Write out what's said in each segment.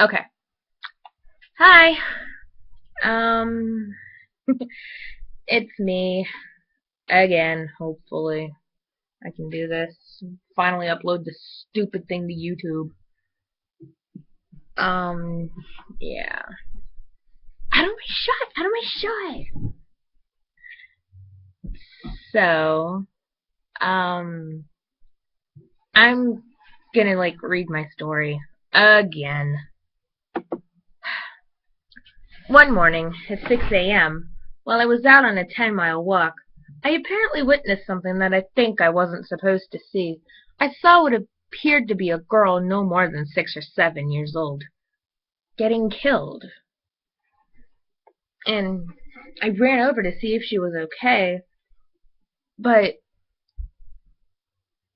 Okay. Hi. Um, it's me again. Hopefully, I can do this. Finally, upload this stupid thing to YouTube. Um, yeah. Out of my shot. Out of my shot. So, um, I'm gonna read my story again. One morning at 6 a.m., while I was out on a 10-mile walk, I apparently witnessed something that I think I wasn't supposed to see. I saw what appeared to be a girl no more than 6 or 7 years old getting killed. And I ran over to see if she was okay, but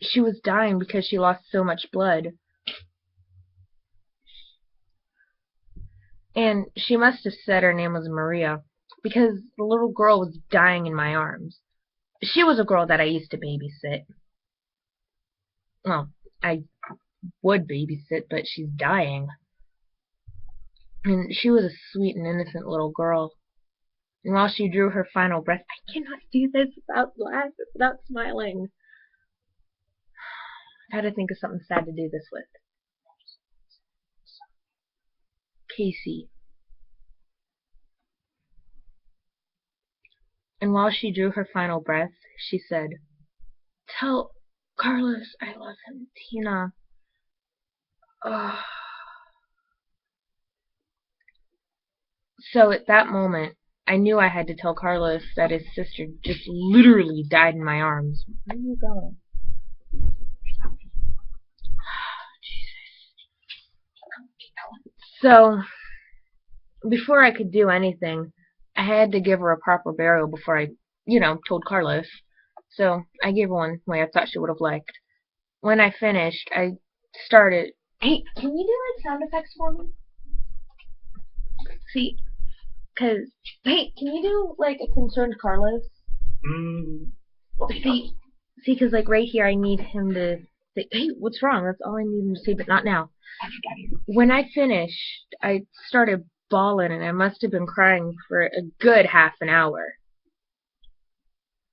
she was dying because she lost so much blood. And she must have said her name was Maria, because the little girl was dying in my arms. She was a girl that I used to babysit. Well, I would babysit, but she's dying. And she was a sweet and innocent little girl. And while she drew her final breath, I cannot do this without laughing, without smiling. I had to think of something sad to do this with. Casey. And while she drew her final breath, she said, "Tell Carlos I love him, Tina." Oh. So at that moment, I knew I had to tell Carlos that his sister just literally died in my arms. Where are you going? So, before I could do anything, I had to give her a proper burial before I, told Carlos. So, I gave her one way I thought she would have liked. When I finished, I started... Hey, can you do sound effects for me? See, because... Hey, can you do, a concerned Carlos? See, because, right here, I need him to say, "Hey, what's wrong?" That's all I need him to say, but not now. When I finished, I started bawling, and I must have been crying for a good half an hour.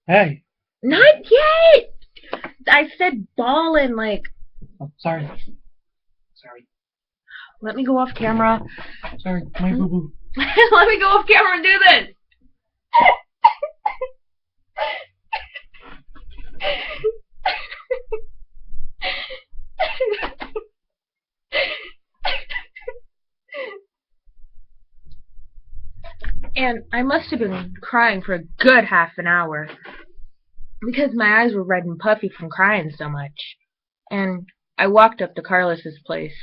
Hey. Not yet! I said bawling, Oh, sorry. Sorry. Let me go off camera. Sorry, my boo-boo. Let me go off camera and do this! And I must have been crying for a good half an hour, because my eyes were red and puffy from crying so much. And I walked up to Carlos's place,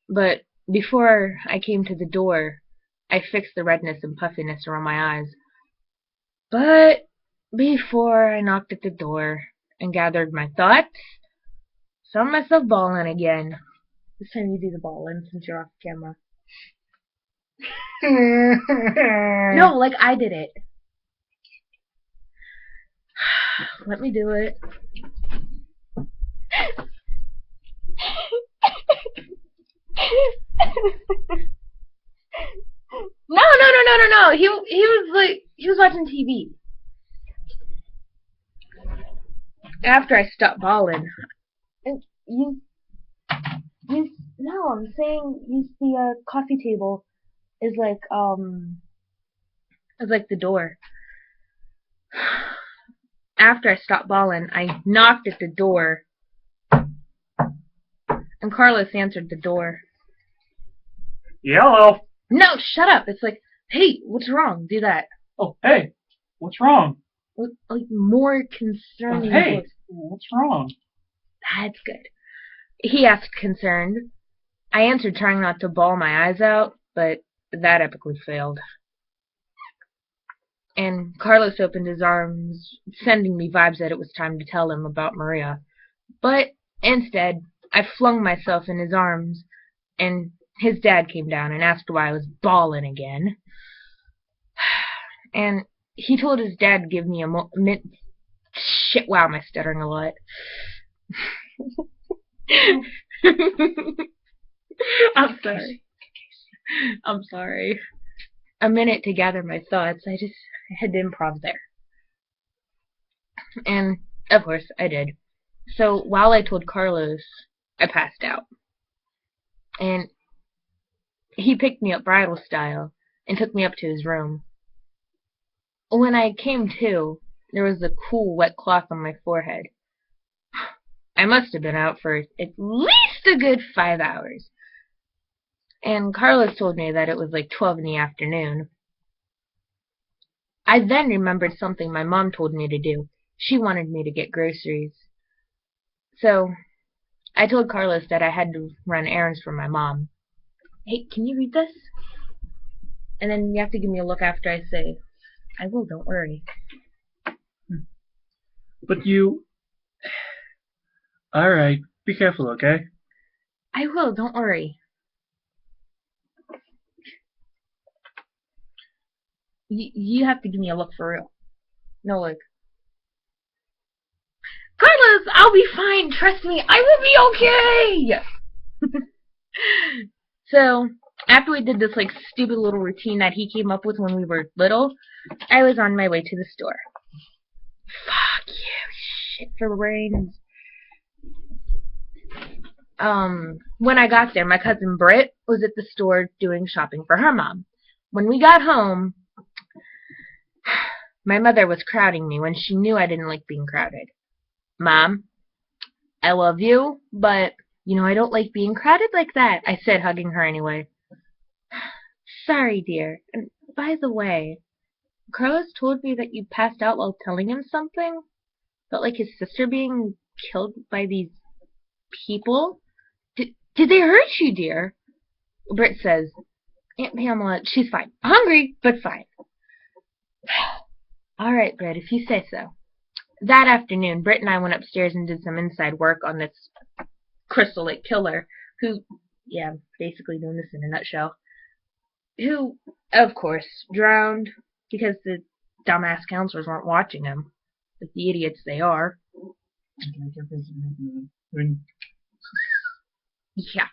but before I came to the door, I fixed the redness and puffiness around my eyes. But before I knocked at the door and gathered my thoughts, found myself bawling again. This time you do the bawling since you're off camera. No, I did it. Let me do it. No. He was watching TV. After I stopped bawling, and no, I'm saying the coffee table is the door. After I stopped bawling, I knocked at the door, and Carlos answered the door. Hello. No, shut up. It's hey, what's wrong? Do that. Oh, hey, what's wrong? With, more concerning hey, voice. What's wrong? That's good. He asked, concerned. I answered, trying not to bawl my eyes out, but that epically failed. And Carlos opened his arms, sending me vibes that it was time to tell him about Maria. But instead, I flung myself in his arms, and his dad came down and asked why I was bawling again. And he told his dad to give me a shit, wow, am I stuttering a lot? I'm sorry. I'm sorry. A minute to gather my thoughts. I had to improv there. And, of course, I did. So, while I told Carlos, I passed out. And he picked me up bridal style and took me up to his room. When I came to, there was a cool, wet cloth on my forehead. I must have been out for at least a good 5 hours. And Carlos told me that it was like 12 in the afternoon. I then remembered something my mom told me to do. She wanted me to get groceries. So, I told Carlos that I had to run errands for my mom. Hey, can you read this? And then you have to give me a look after I say, I will, don't worry. But you... Alright, be careful, okay? I will, don't worry. You have to give me a look for real. No look. Carlos, I'll be fine. Trust me, I will be okay. So, after we did this like stupid little routine that he came up with when we were little, I was on my way to the store. Fuck you, shit for brains. When I got there, my cousin Britt was at the store doing shopping for her mom. When we got home, my mother was crowding me when she knew I didn't like being crowded. Mom, I love you, but, I don't like being crowded like that, I said, hugging her anyway. Sorry, dear. And by the way, Carlos told me that you passed out while telling him something about, like, his sister being killed by these people. Did they hurt you, dear? Britt says, Aunt Pamela, she's fine. Hungry, but fine. All right, Britt, if you say so. That afternoon, Britt and I went upstairs and did some inside work on this Crystal Lake killer, who, basically doing this in a nutshell, who, of course, drowned because the dumbass counselors weren't watching him, like the idiots they are. Yeah.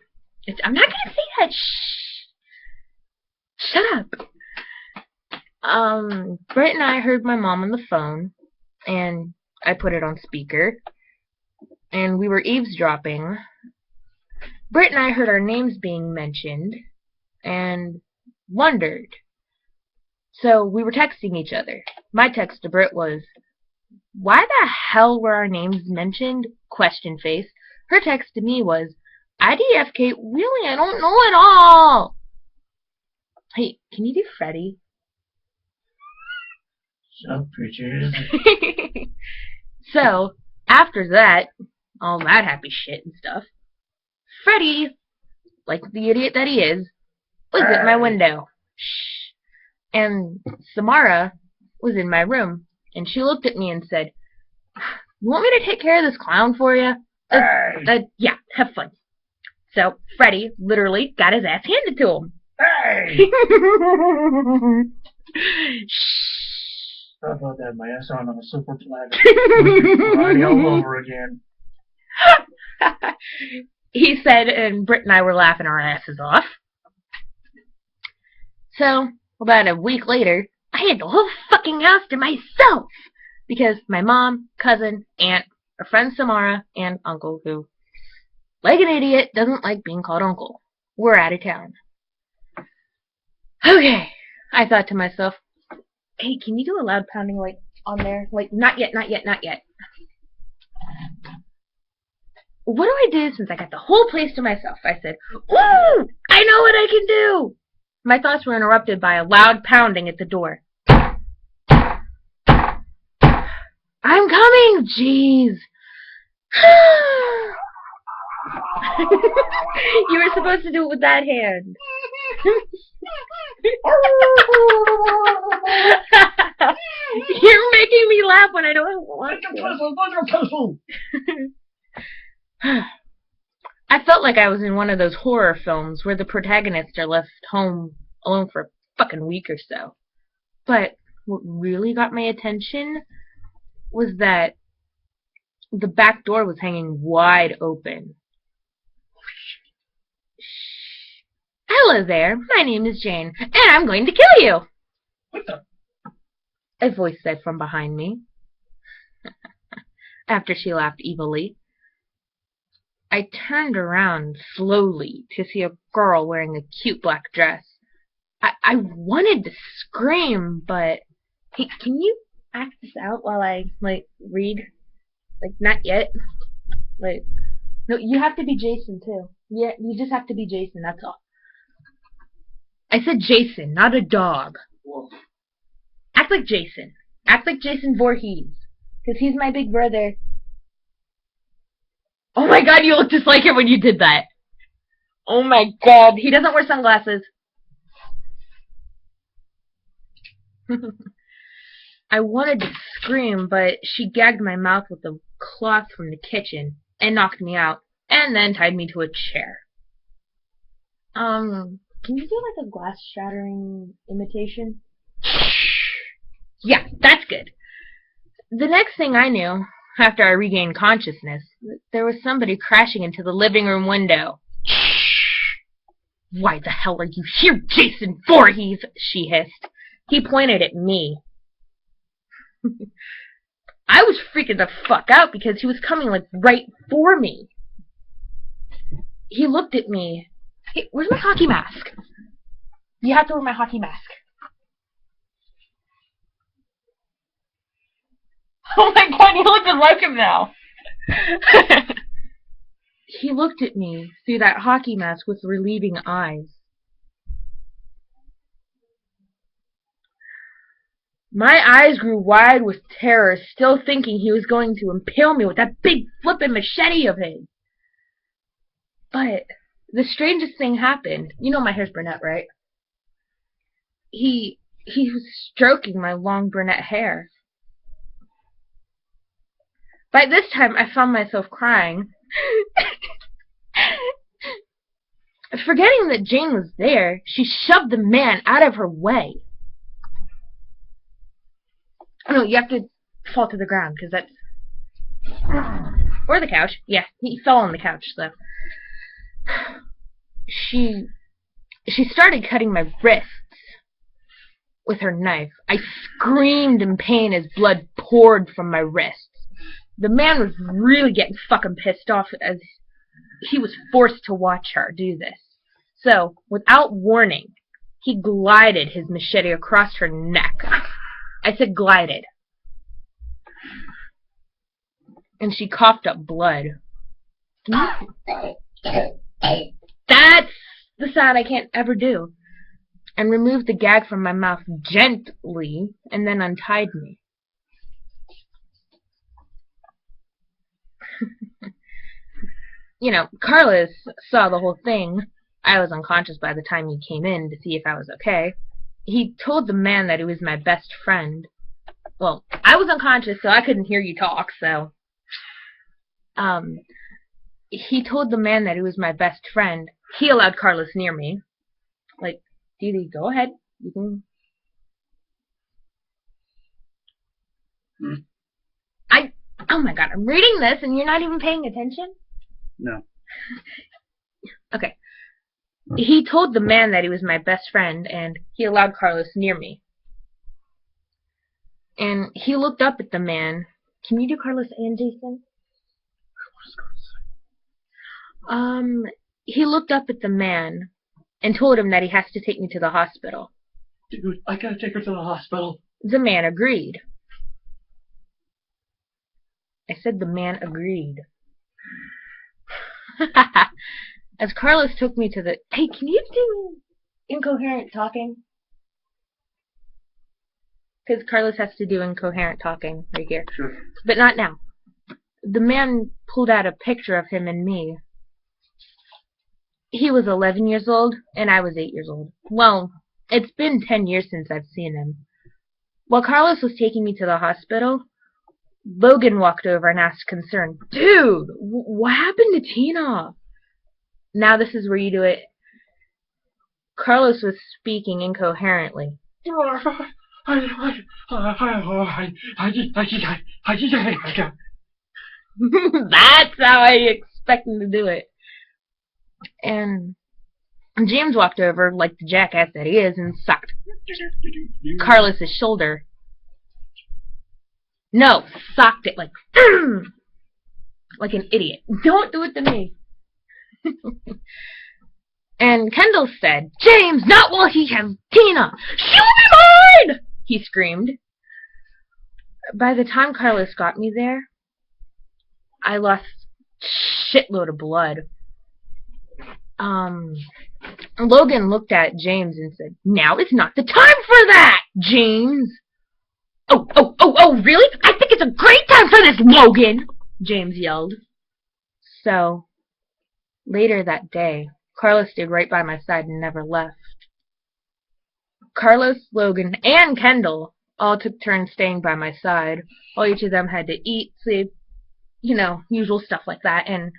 I'm not gonna say that. Shh. Shut up. Britt and I heard my mom on the phone, and I put it on speaker, and we were eavesdropping. Britt and I heard our names being mentioned, and wondered. So we were texting each other. My text to Britt was, why the hell were our names mentioned? Question face. Her text to me was, IDFK, really, I don't know at all. Hey, can you do Freddy? Shut up, Richard. So, after that, all that happy shit and stuff, Freddy, like the idiot that he is, was at my window. Shh. And Samara was in my room, and she looked at me and said, you want me to take care of this clown for you? Yeah, have fun. So, Freddy literally got his ass handed to him. Hey! How about that? My ass on a silver platter. Riding all over again. He said, and Britt and I were laughing our asses off. So, about a week later, I had the whole fucking house to myself. Because my mom, cousin, aunt, our friend Samara, and uncle, who, like an idiot, doesn't like being called uncle, were out of town. Okay, I thought to myself, hey, can you do a loud pounding, like, on there? Like, not yet, not yet, not yet. What do I do since I got the whole place to myself? I said, ooh, I know what I can do! My thoughts were interrupted by a loud pounding at the door. I'm coming, jeez. You were supposed to do it with that hand. You're making me laugh when I don't want to. I felt like I was in one of those horror films where the protagonists are left home alone for a fucking week or so. But what really got my attention was that the back door was hanging wide open. I Hello there, my name is Jane, and I'm going to kill you! What the? A voice said from behind me, after she laughed evilly. I turned around slowly to see a girl wearing a cute black dress. I wanted to scream, but... Hey, can you act this out while I, read? Not yet. No, you have to be Jason, too. Yeah, you just have to be Jason, that's all. I said Jason, not a dog. Whoa. Act like Jason. Act like Jason Voorhees. Because he's my big brother. Oh my god, you look just like him when you did that. Oh my god, he doesn't wear sunglasses. I wanted to scream, but she gagged my mouth with a cloth from the kitchen and knocked me out, and then tied me to a chair. Can you do a glass shattering imitation? Yeah, that's good. The next thing I knew, after I regained consciousness, there was somebody crashing into the living room window. Why the hell are you here, Jason Voorhees? She hissed. He pointed at me. I was freaking the fuck out because he was coming right for me. He looked at me. Hey, where's my hockey mask? You have to wear my hockey mask. Oh my god, you look just like him now. He looked at me through that hockey mask with relieving eyes. My eyes grew wide with terror, still thinking he was going to impale me with that big flippin' machete of his. But the strangest thing happened. You know my hair's brunette, right? He was stroking my long brunette hair. By this time, I found myself crying. Forgetting that Jane was there, she shoved the man out of her way. Oh, no, you have to fall to the ground, because that's... Or the couch. Yeah, he fell on the couch, so... She started cutting my wrists with her knife. I screamed in pain as blood poured from my wrists. The man was really getting fucking pissed off as he was forced to watch her do this. So, without warning, he glided his machete across her neck. I said glided. And she coughed up blood. That's the sound I can't ever do. And removed the gag from my mouth gently, and then untied me. You know, Carlos saw the whole thing. I was unconscious by the time he came in to see if I was okay. He told the man that he was my best friend. Well, I was unconscious, so I couldn't hear you talk, so... He told the man that he was my best friend. He allowed Carlos near me. Dee, go ahead. You can... Oh my god, I'm reading this and you're not even paying attention? No. Okay. He told the man that he was my best friend, and he allowed Carlos near me. And he looked up at the man. Can you do Carlos and Jason? He looked up at the man and told him that he has to take me to the hospital. Dude, I gotta take her to the hospital. The man agreed. I said the man agreed. As Carlos took me to the... Hey, can you do incoherent talking? Because Carlos has to do incoherent talking right here. Sure. But not now. The man pulled out a picture of him and me. He was 11 years old, and I was 8 years old. Well, it's been 10 years since I've seen him. While Carlos was taking me to the hospital, Logan walked over and asked concerned, "Dude, what happened to Tina?" Now this is where you do it. Carlos was speaking incoherently. That's how I expect him to do it. And James walked over, like the jackass that he is, and socked Carlos's shoulder. No, socked it like like an idiot. Don't do it to me. And Kendall said, James, not while he has Tina! She'll be mine! He screamed. By the time Carlos got me there, I lost a shitload of blood. Logan looked at James and said, now is not the time for that, James! Oh, really? I think it's a great time for this, Logan! James yelled. So, later that day, Carlos stayed right by my side and never left. Carlos, Logan, and Kendall all took turns staying by my side, while each of them had to eat, sleep, usual stuff like that, and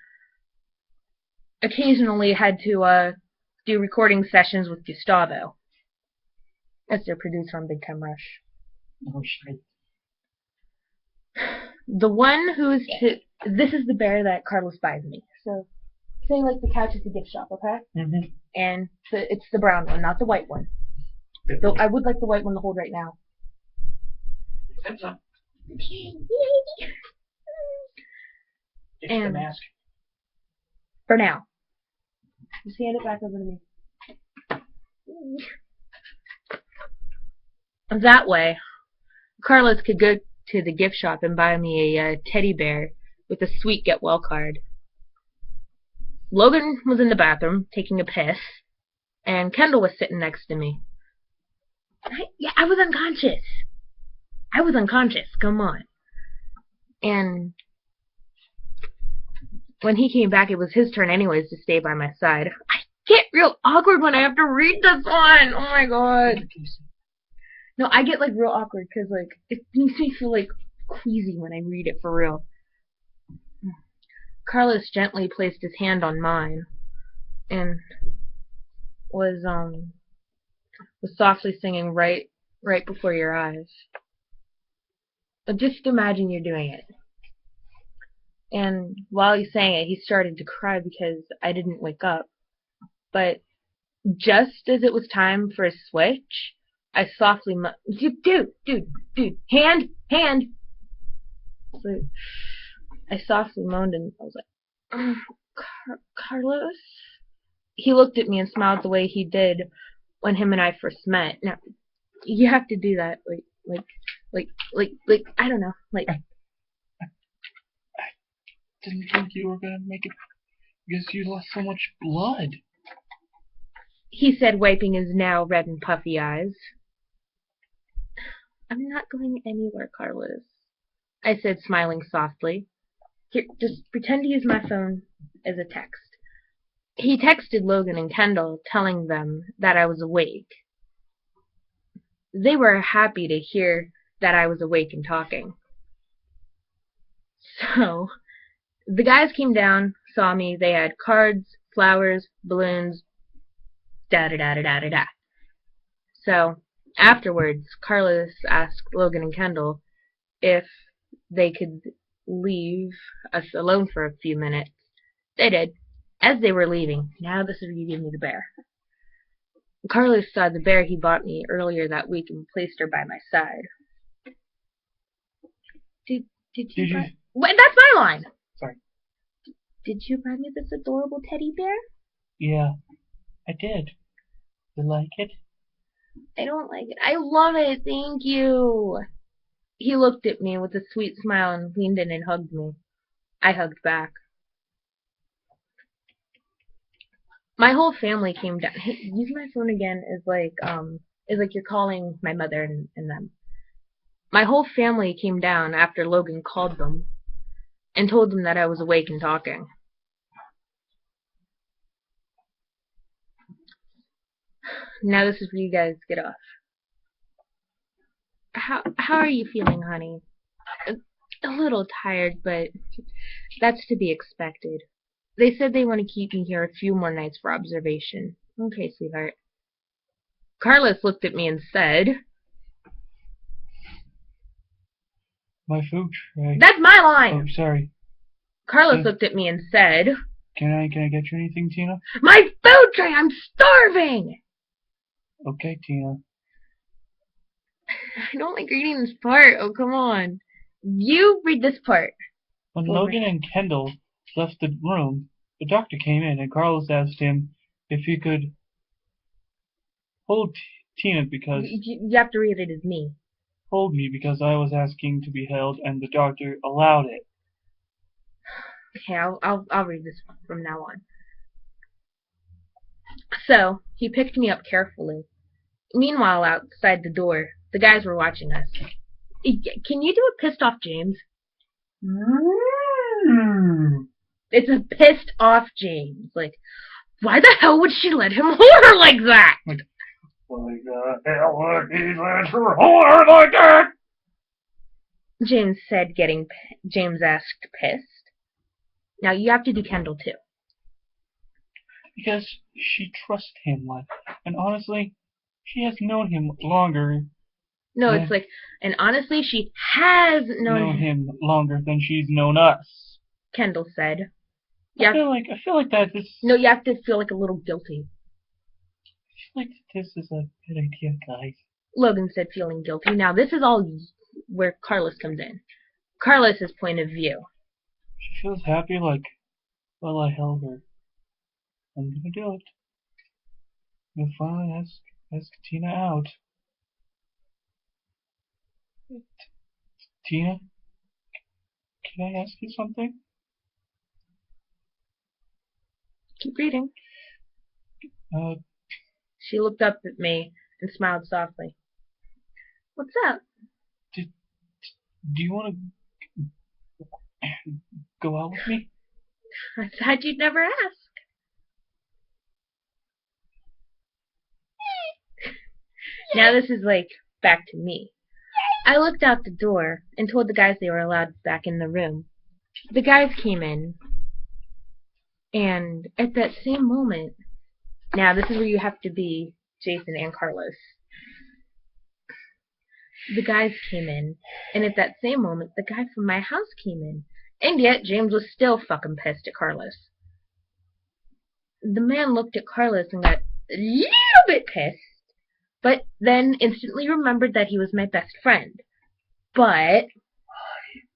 occasionally had to do recording sessions with Gustavo. That's their producer on Big Time Rush. Oh, shit. The one who's this is the bear that Carlos buys me. So, say like the couch is the gift shop, okay? Mm-hmm. And it's the brown one, not the white one. Though I would like the white one to hold right now. That's a... It's And the mask. for now. Just hand it back over to me. That way, Carlos could go to the gift shop and buy me a teddy bear with a sweet get well card. Logan was in the bathroom taking a piss, and Kendall was sitting next to me. I was unconscious. Come on. And when he came back, it was his turn anyways to stay by my side. I get real awkward when I have to read this one. Oh my god. No, I get like real awkward because like it makes me feel like queasy when I read it for real. Carlos gently placed his hand on mine and was softly singing right before your eyes. But just imagine you're doing it. And while he sang it, he started to cry because I didn't wake up. But just as it was time for a switch, I softly dude, hand. So I softly moaned and I was like, Carlos? He looked at me and smiled the way he did when him and I first met. Now, you have to do that, like, I don't know, like. I didn't think you were gonna make it because you lost so much blood. He said, wiping his now red and puffy eyes. I'm not going anywhere, Carlos, I said, smiling softly. Here, just pretend to use my phone as a text. He texted Logan and Kendall, telling them that I was awake. They were happy to hear that I was awake and talking. So, the guys came down, saw me. They had cards, flowers, balloons, da-da-da-da-da-da-da. So, afterwards, Carlos asked Logan and Kendall if they could leave us alone for a few minutes. They did. As they were leaving, now this is where you give me the bear. Carlos saw the bear he bought me earlier that week and placed her by my side. Did you buy... Wait, that's my line! Sorry. Did you buy me this adorable teddy bear? Yeah, I did. You like it? I don't like it. I love it, thank you. He looked at me with a sweet smile and leaned in and hugged me. I hugged back. My whole family came down. Hey, using my phone again is like you're calling my mother and them. My whole family came down after Logan called them and told them that I was awake and talking. Now this is where you guys get off. How are you feeling, honey? A little tired, but that's to be expected. They said they want to keep me here a few more nights for observation. Okay, sweetheart. Carlos looked at me and said, My food tray. That's my line! Oh, sorry. Carlos looked at me and said, Can I get you anything, Tina? My food tray! I'm starving! Okay, Tina. I don't like reading this part. Oh, come on. You read this part. When Logan and Kendall left the room, the doctor came in and Carlos asked him if he could hold Tina because You have to read it as me. hold me because I was asking to be held and the doctor allowed it. Okay, I'll read this from now on. So, he picked me up carefully. Meanwhile, outside the door, the guys were watching us. Can you do a pissed off James? It's a pissed off James. Like, why the hell would she let him hold her like that? Why the hell would he let her hold her like that? James said, James asked, pissed. Now you have to do Kendall too. Because she trusts him, and honestly, she has known him longer. No, it's like, and honestly, she has known him longer than she's known us. Kendall said. I feel like that this. No, you have to feel like a little guilty. I feel like this is a good idea, guys. Logan said, feeling guilty. Now this is all where Carlos comes in. Carlos's point of view. She feels happy, well, I held her. I'm gonna do it. I'm gonna finally ask Tina out. Tina, can I ask you something? Keep reading. She looked up at me and smiled softly. What's up? Do you want to go out with me? I thought you'd never ask. Now this is like back to me. I looked out the door and told the guys they were allowed back in the room. The guys came in, and at that same moment, now this is where you have to be Jason and Carlos. The guys came in, and at that same moment, the guy from my house came in. And yet, James was still fucking pissed at Carlos. The man looked at Carlos and got a little bit pissed, but then instantly remembered that he was my best friend. But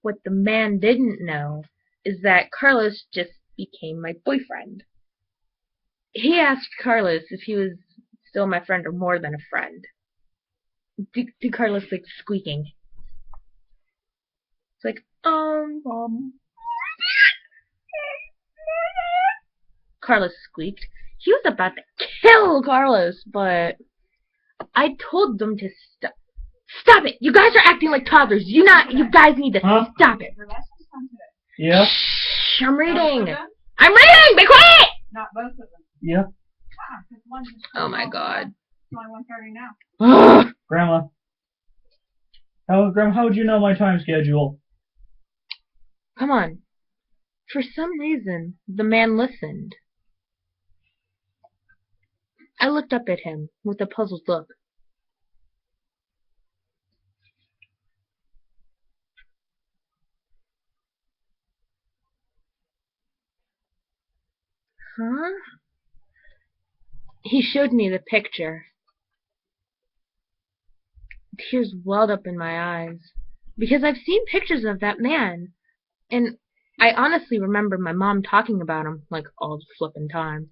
what the man didn't know is that Carlos just became my boyfriend. He asked Carlos if he was still my friend or more than a friend. To Carlos, like, squeaking. It's like, Carlos squeaked. He was about to kill Carlos, but I told them to stop. Stop it! You guys are acting like toddlers. You guys need to stop it. Yeah. Shh, I'm reading. I'm reading! Be quiet! Not both of them. Yeah. Oh my god. It's only 1:30 now. Grandma. Grandma, how would you know my time schedule? Come on. For some reason, the man listened. I looked up at him with a puzzled look. Huh? He showed me the picture. Tears welled up in my eyes. Because I've seen pictures of that man. And I honestly remember my mom talking about him, like, all the flippin' time.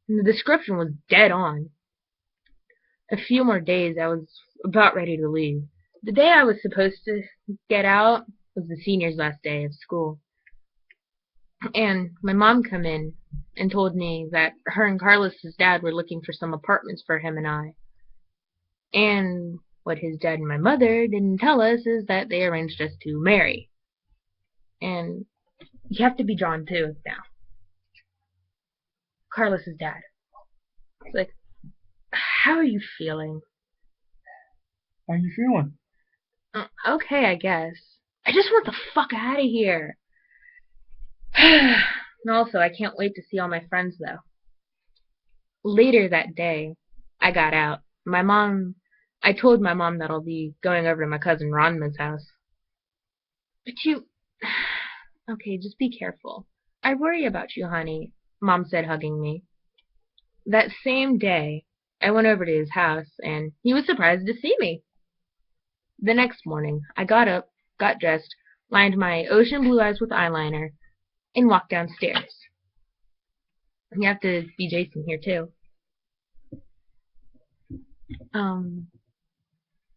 And the description was dead on. A few more days, I was about ready to leave. The day I was supposed to get out was the senior's last day of school. And my mom come in and told me that her and Carlos's dad were looking for some apartments for him and I. And what his dad and my mother didn't tell us is that they arranged us to marry. And you have to be drawn to now. Carlos's dad. It's like, how are you feeling? How are you feeling? Okay, I guess. I just want the fuck out of here. And also, I can't wait to see all my friends, though. Later that day, I got out. I told my mom that I'll be going over to my cousin Ronman's house. But okay, just be careful. I worry about you, honey. Mom said, hugging me. That same day, I went over to his house, and he was surprised to see me. The next morning, I got up, got dressed, lined my ocean blue eyes with eyeliner, and walked downstairs. You have to be Jason here, too.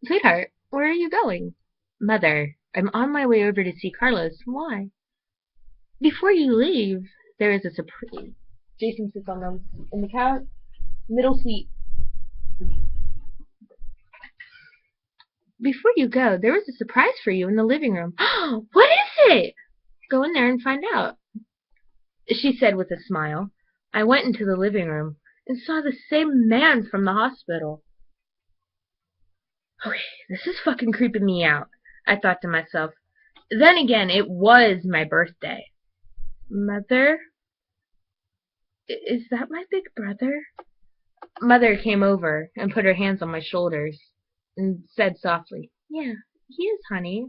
Sweetheart, where are you going? Mother, I'm on my way over to see Carlos. Why? Before you leave, there is a surprise. Jason sits on in the couch, middle seat. Before you go, there is a surprise for you in the living room. What is it? Go in there and find out, she said with a smile. I went into the living room and saw the same man from the hospital. Okay, this is fucking creeping me out, I thought to myself. Then again, it was my birthday. Mother? Is that my big brother? Mother came over and put her hands on my shoulders and said softly, Yeah, he is, honey.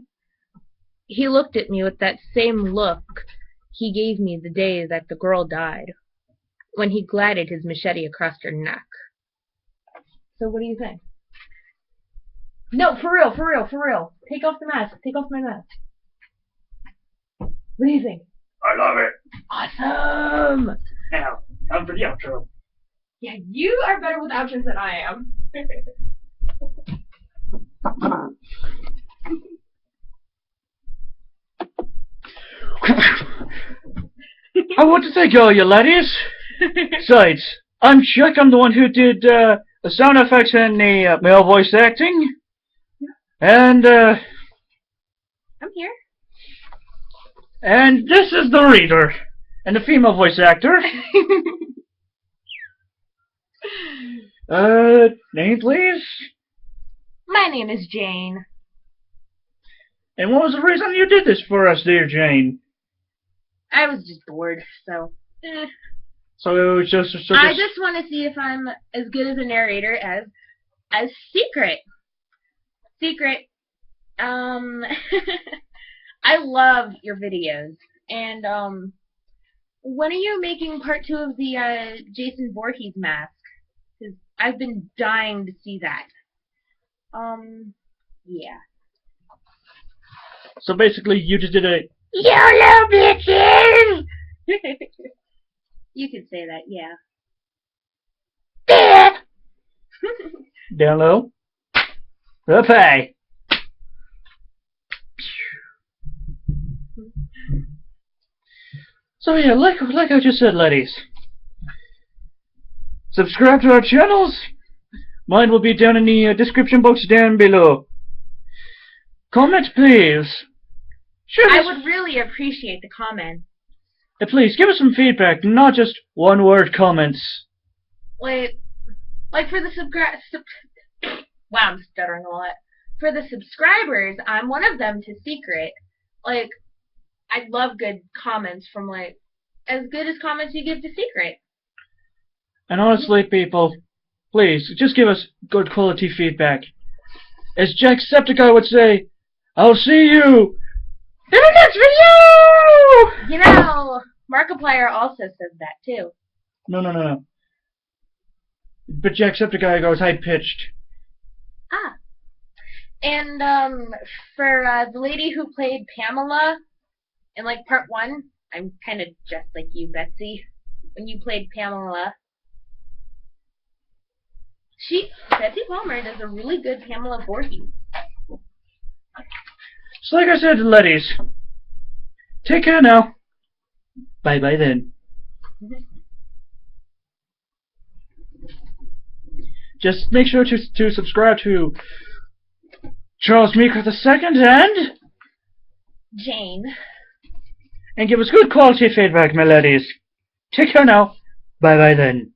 He looked at me with that same look he gave me the day that the girl died, when he glided his machete across her neck. So what do you think? No, for real, for real, for real. Take off the mask. Take off my mask. What do you think? I love it. Awesome! Now, time for the outro. Yeah, you are better with outros than I am. I want to thank all you laddies. Besides, I'm Chuck. I'm the one who did the sound effects and the male voice acting. And I'm here. And this is the reader and the female voice actor. Name please. My name is Jane. And what was the reason you did this for us, dear Jane? I was just bored, so. So it was just. I just want to see if I'm as good as a narrator as Secret. Secret. I love your videos, and when are you making part 2 of the Jason Voorhees mask? Because I've been dying to see that. Yeah. So basically, you just did a YOLO bitches! You could say that, yeah. down low. Up high. So yeah, like I just said, ladies, subscribe to our channels. Mine will be down in the description box down below. Comment, please. I would really appreciate the comment. Please give us some feedback, not just one-word comments. Like for the wow, I'm stuttering a lot. For the subscribers, I'm one of them to Secret. Like, I love good comments from, like, as good as comments you give to Secret. And honestly, people, please, just give us good quality feedback. As Jacksepticeye would say, I'll see you in the next video! You know, Markiplier also says that, too. No. But Jacksepticeye goes high-pitched. Ah. And, for, the lady who played Pamela in, like, part 1, I'm kind of just like you, Betsy. When you played Pamela, Betsy Palmer does a really good Pamela Voorhees. So like I said, ladies, take care now. Bye-bye then. Just make sure to subscribe to Charles Meeker II and Jane. And give us good quality feedback, my ladies. Take care now. Bye-bye then.